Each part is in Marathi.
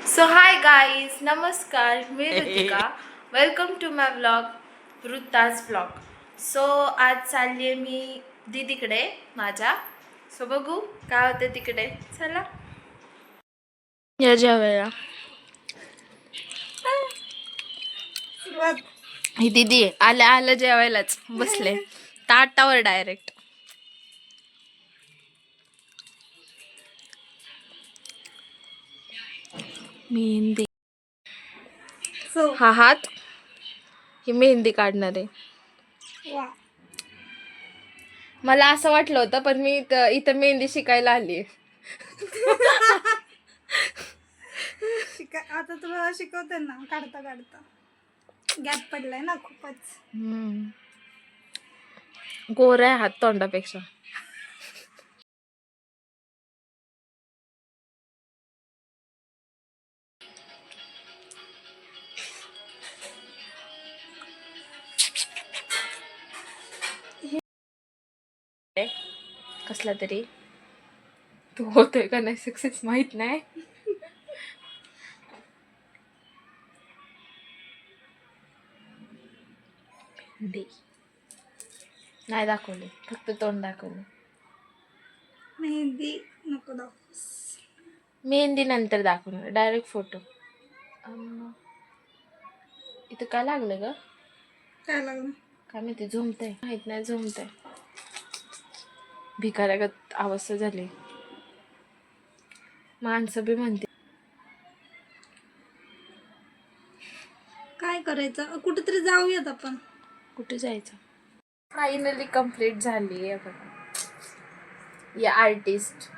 सो हाय गाईज, नमस्कार. मी Ritika. Welcome to my vlog, वृत्ताज व्लॉग. सो आज चालली आहे मी दीदीकडे माझ्या. सो बघू काय होते तिकडे. चला या जेवायला. ही दीदी आल्या आल्या जेवायलाच बसले ताटावर डायरेक्ट. मेहंदी हा हात ही मेहंदी काढणार आहे. मला असं वाटलं होतं पण मी इथं मेहंदी शिकायला आली. आता तुला शिकवते ना. काढता काढता गॅप पडलाय ना खूपच. गोरा आहे हात तोंडापेक्षा. कसला तरी तू होतोय का नाही सक्सेस माहित नाही. नाही दाखवले, फक्त तोंड दाखवलं. मेहंदी नको दाखवूस. मेहंदी नंतर दाखवणार, डायरेक्ट फोटो. इथं काय लागलं ग? काय लागलं काय माहिती, झोमतंय माहित नाही, झोमतंय. भिकाऱ्यागत अवस्था झाली. माणसं बी म्हणते काय करायचं. कुठेतरी जाऊयात आपण. कुठे जायचं. फायनली कंप्लीट झाली आहे बघा. ये आर्टिस्ट,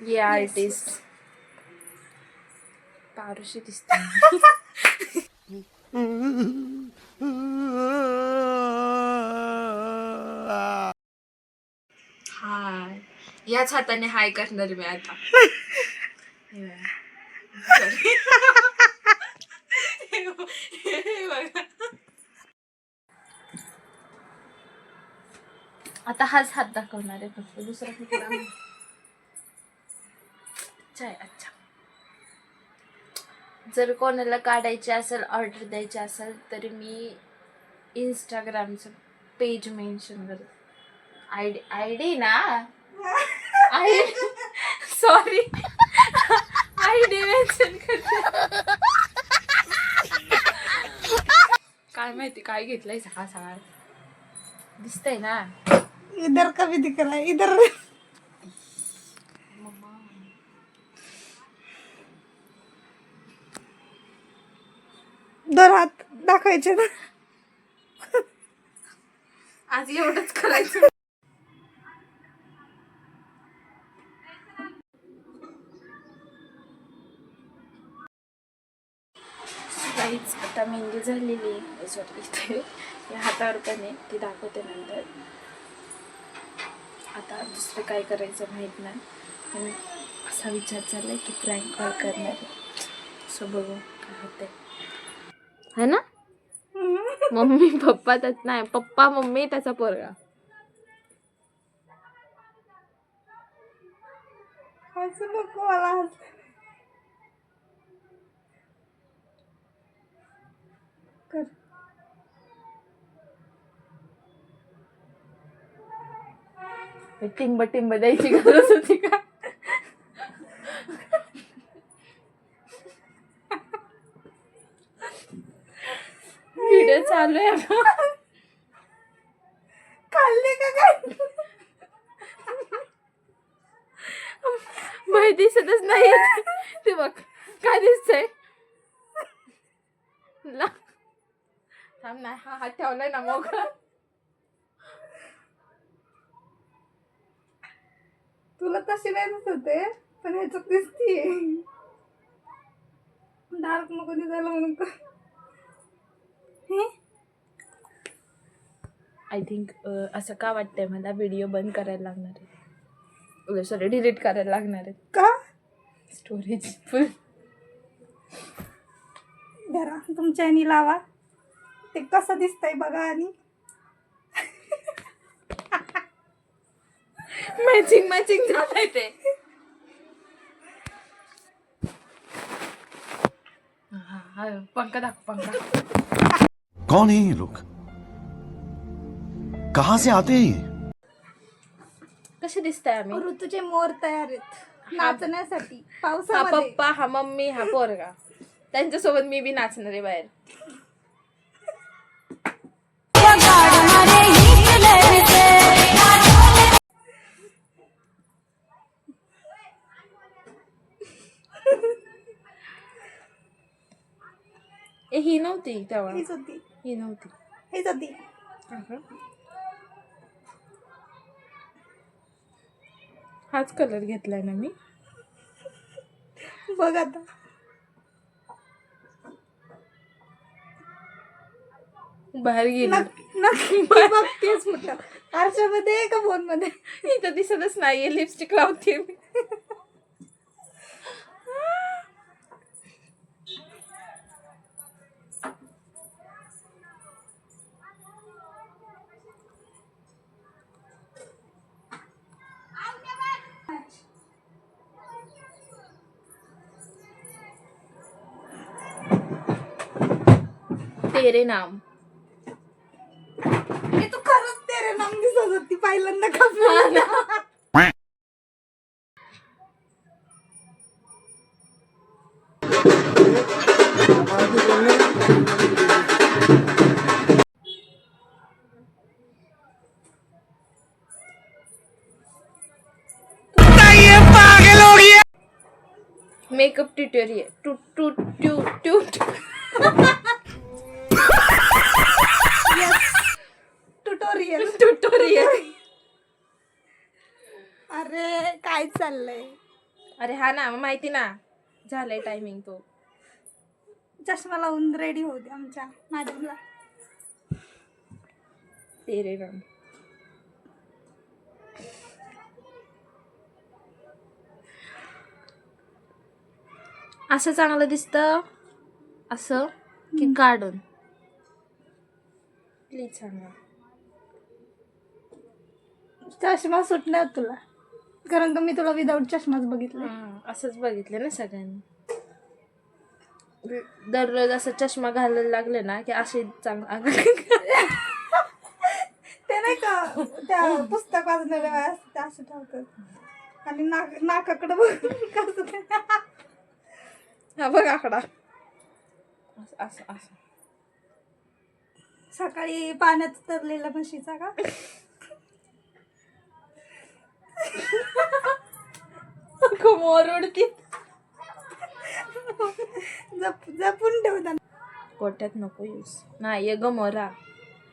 ये आर्टिस्ट. पारुशी दिसते. हाय, याच हाताने हाय करणार मी आता. आता हाच हात दाखवणार आहे फक्त, दुसरा कुठला. अच्छा, जर कोणाला काढायची असेल, ऑर्डर द्यायची असेल तर मी इंस्टाग्रामचं पेज मेन्शन करते. आयडी ना, सॉरी, आयडी मेन्शन करते. काय माहिती काय घेतलंय सकाळ सकाळ. दिसतंय ना. इधर कभी दिख रहा है इधर. दोन हात दाखवायचे ना. आज एवढंच करायचं. काहीच आता मेहंदी झालेली आहे. सॉरी, इथे या हातावर पण आहे, ती दाखवते नंतर. आता दुसरं काय करायचं माहीत नाही, पण असा विचार चाललाय की प्रँक कॉल करणार आहे. सो बघू काय होते, है ना. मम्मी पप्पा त्यात नाही, पप्पा मम्मी त्याचा पोरगा. हसू नको मला. कर. टिंब टिंब द्यायची गरज होती का? व्हिडिओ चालू आहे. खाल्ले का काय? बाई दिसतच नाही. ते बघ काय दिसतंय. थांब ना, हा हात ठेवलाय ना मग. तुला तशी नाही दिसत होते, पण ह्याच्यात दिसतीये. डार्क नको दिसायला म्हणून. आय थिंक असं का वाटतंय मला, व्हिडिओ बंद करायला लागणार आहे. सॉरी, डिलीट करायला लागणार आहे. का? स्टोरेज फुल. जरा तुमच्या ह्यानी लावा, ते कसं दिसतंय बघा. आणि मॅचिंग झालंय ते. हा पंखा दाखव पंखा. कौन है ये लोग कहां से आते हैं ये? कसे दिसताय आम्ही? ऋतूचे मोर तयार आहेत नाचण्यासाठी हा पावसामध्ये. पप्पा, हा मम्मी, हा पोरगा. त्यांच्यासोबत मी बी नाचणार आहे बाहेर. ही नव्हती तेव्हा. हीच होती ही नव्हती. हीच होती. हाच कलर घेतलाय ना मी. बघ आता बाहेर गेली. नक्की बघतेस कुठं आरशामध्ये का फोन मध्ये? इथं दिसतच नाहीये. लिपस्टिक लावते मी. तेरे नाम. हे तू खरंच तेरे नाम दिसत होती पहिल्यांदा का? Makeup tutorial. ट्युटोरियल. ट्युटोरियल. अरे काय चाललंय? अरे हा ना माहिती ना. झालंय टायमिंग तो. चष्मा लावून रेडी होऊ दे आमच्या मॅडमला. तेरे नाम. असं चांगलं दिसतं असं की काढून? प्लीज सांगा. चष्मा सुट नाही होत तुला कारण का मी तुला विदाऊट चष्माच बघितलं. असंच बघितलं ना सगळ्यांनी. दररोज असं चष्मा घालायला लागले ना की असे चांगलं. ते नाही का त्या पुस्तक वाचलेल्या वेळेस ते असं ठेवतात आणि नाकाकडे बघून कसं ते. हा बघ आकडा. असं असं. सकाळी पाण्यात उतरलेला म्हशीचा का? मोर उडती. जपून ठेवतात. पोट्यात नको यूज. नाही ग मोरा.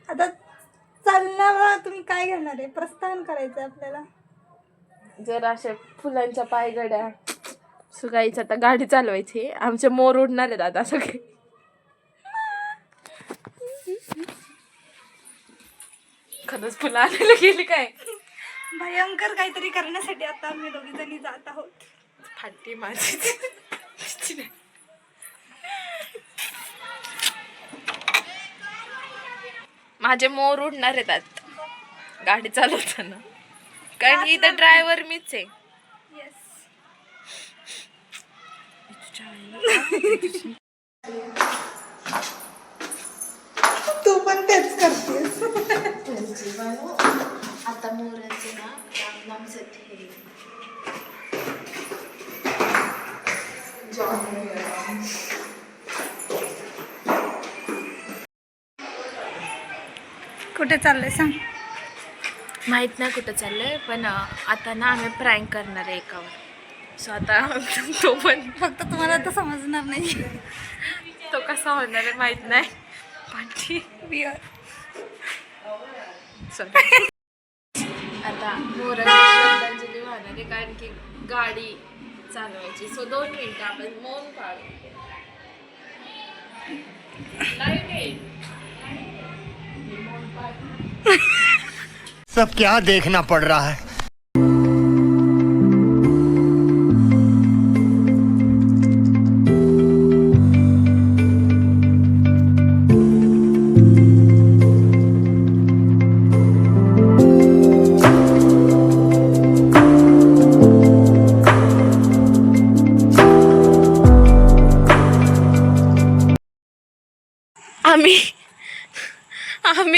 आता चालण्यावर तुम्ही काय घेणार आहे? प्रस्थान करायचं आपल्याला. जर अशा फुलांच्या पायगड्या सुगायचं आता गाडी चालवायची. आमचे मोर उडणार आहेत आता सगळे. खरंच फुलं आणायला गेली काय? भयंकर काहीतरी करण्यासाठी आता आम्ही दोघी जणी जात आहोत. फाटी माझी. माझे मोर उडणार आहेत आता गाडी चालवताना. कारण की इथं ड्रायव्हर मीच आहे. तू पण तेच करतेस. आता मोराचे ना लांबसाठी कुठे चाललंय सांग? माहित नाही कुठं चाललंय पण आता ना आम्ही प्रँक करणार आहे एकावर. सो आता तो पण फक्त तुम्हाला तर समजणार नाही. तो कसा होणार आहे माहित नाही. पाठी सॉरी. आता मोराची श्रद्धांजली वाहणार आहे कारण की गाडी चालवायची. सो 2 मिनिटं आपण मौन पाळू. सब क्या देखना पड़ रहा है।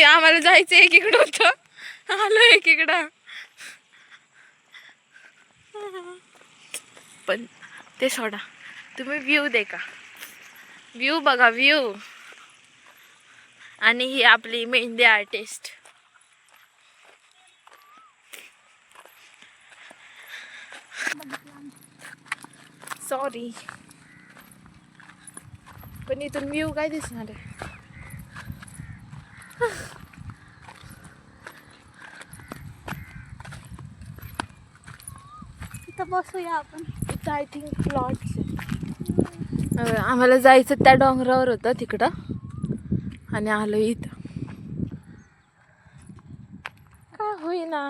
आम्हाला जायचं एकीकडं होतं, आलो एकीकडं. पण ते सोडा, तुम्ही व्ह्यू दे का, व्ह्यू बघा व्ह्यू. आणि ही आपली मेहंदी आर्टिस्ट. सॉरी, पण इथून व्ह्यू काय दिसणार आहे. इथं बसूया आपण. इथं आय थिंक प्लॉट्स आहे. आम्हाला जायचं त्या डोंगरावर होतं तिकडं, आणि आलो इथं. काय होईना.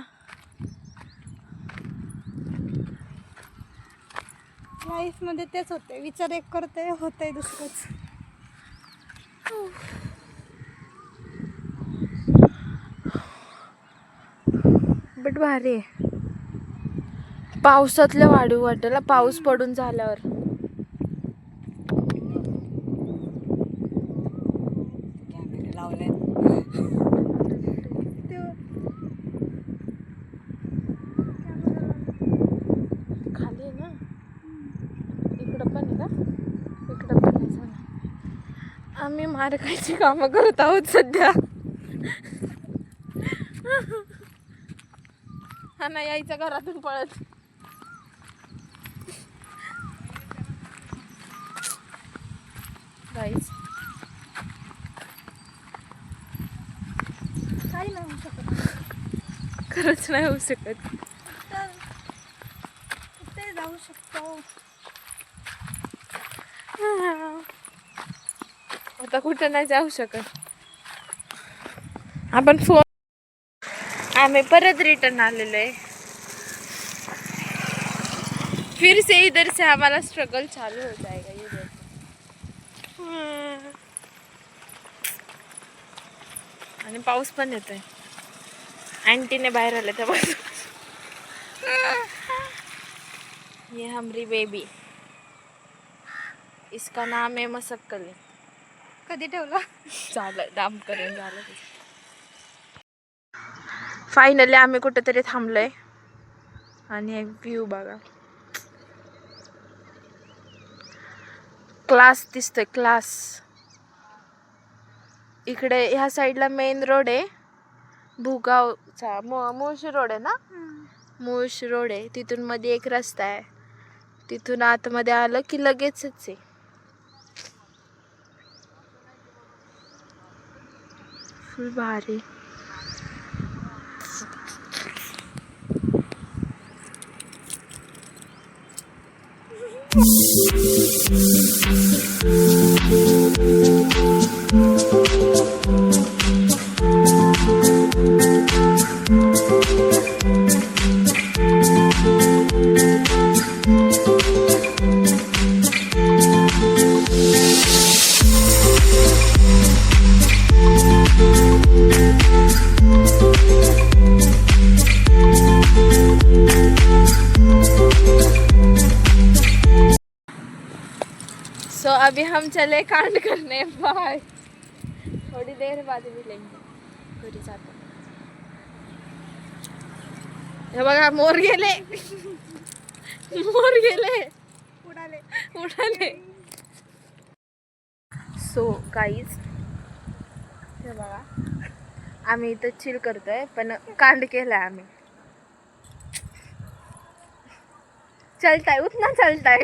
लाईफ मध्ये तेच होते, विचार एक करते होतंय दुसरंच. बट भारी आहे. पावसातल्या वाढीव वाटेल पाऊस पडून झाल्यावर. कॅमेरे लावले खाली आहे ना, इकडं पण आहे का, इकडं पण आहे. चला, आम्ही मार्गाची कामं करत आहोत सध्या. हा ना, यायचं घरातून पळत. गाईस, काही नाही होऊ शकत. खरंच नाही होऊ शकत. तर कुठे जाऊ शकतो. आता कुठं नाही जाऊ शकत आपण. फोन आम्ही परत रिटर्न आलेलो आहे. फिर से इधर से हमारा स्ट्रगल चालू हो जाएगा इधर. आणि पाऊस पण येतोय. आंटीने बाहेर आले तेव्हा. ये हमारी बेबी, इसका नाम है मसक्कली. कधी ठेवला. झालं नामकरण झालं. फायनली आम्ही कुठेतरी थांबलोय, आणि व्ह्यू बघा. क्लास दिसतोय, क्लास. इकडे ह्या साईडला मेन रोड आहे भुगावचा. मुळशी रोड आहे ना, मुळशी रोड आहे. तिथून मध्ये एक रस्ता आहे, तिथून आतमध्ये आलं की लगेचच आहे. फुल भारी. सो अभी हम चले कांड करने. बाय. थोड़ी देर बाद मिलेंगे. घरी जातो. हे बघा, मोर गेले. मोर गेले, उडाले. उडाले. सो गाईज, हे बघा, आम्ही इथं चिल करतोय, पण कांड केलाय आम्ही. चलताय, उतना चलताय,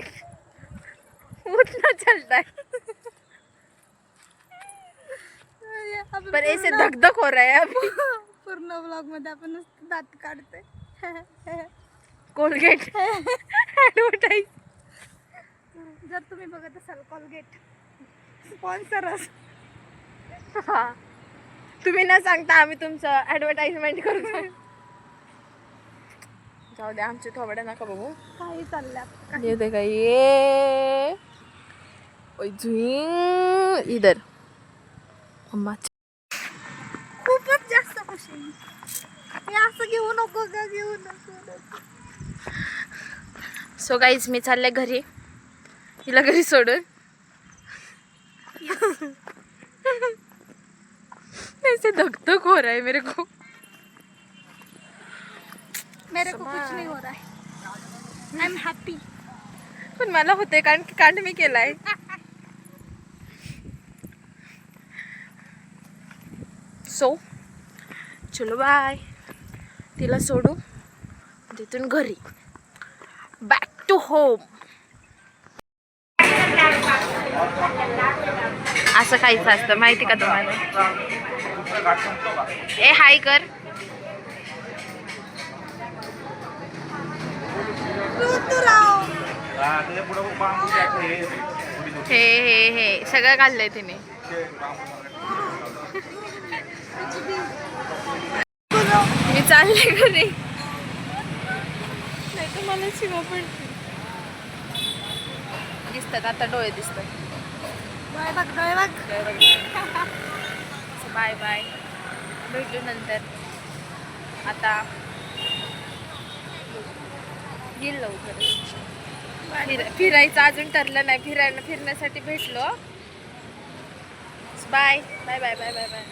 उतना चलताय. पर ऐसे धक धक हो रहा है अभी. पूर्ण व्लॉग मध्ये आपण नुसतं दात काढतोय. Colgate advertise. जर तुम्ही बघत असाल कोलगेट स्पॉन्सर अस. तुम्ही न सांगता आम्ही तुमचं ऍडव्हर्टाइजमेंट करतो. जाऊ दे, आमचे थोबडे नका बघू. काही चालल्यात. येते का ये इधर. अम्मा खूपच जास्त खुशी. हे असं घेऊ नको का, घेऊ नको. सो गाईज, मी चालले घरी, हिला घरी सोडून. ऐसे धक धक हो रहा है मेरे को. मेरे को कुछ नहीं हो रहा है. I am happy. पण मला होते कारण की कांड मी केलाय. सो चलो बाय. तिला सोडू तिथून घरी बॅक टू होम. असं काहीच असतं माहिती का तुम्हाला. ए हाय कर. हे सगळं काढलंय तिने. मी चालले घरी नाही तर मला शिवा पडते. दिसतात आता डोळे दिसतात. डोळे बघ डोळे बघ. Bye bye. भेटू नंतर. आता येईल लवकर. फिरायचं अजून ठरलं नाही. फिरण्यासाठी भेटलो. Bye bye bye bye bye bye.